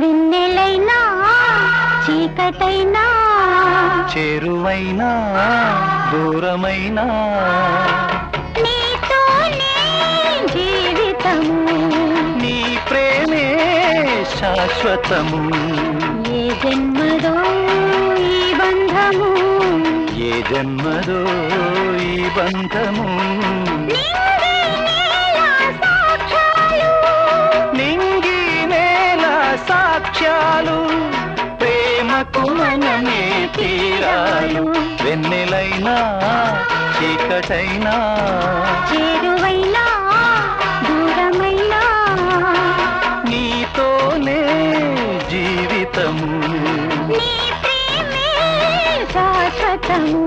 వెన్నెలైనా చీకటైనా చేరువైనా దూరమైనా నీతోనే జీవితము నీ ప్రేమే శాశ్వతము ఏ జన్మదో ఈ బంధము ఏ జన్మదో ఈ బంధము నింగి నేల సాక్ష్యాలు ప్రేమకు మనమే తీరాలు వెన్నెలైనా చీకటైనా చేరువైనా దూరమైనా నీతోనే జీవితము నీ ప్రేమే శాశ్వతము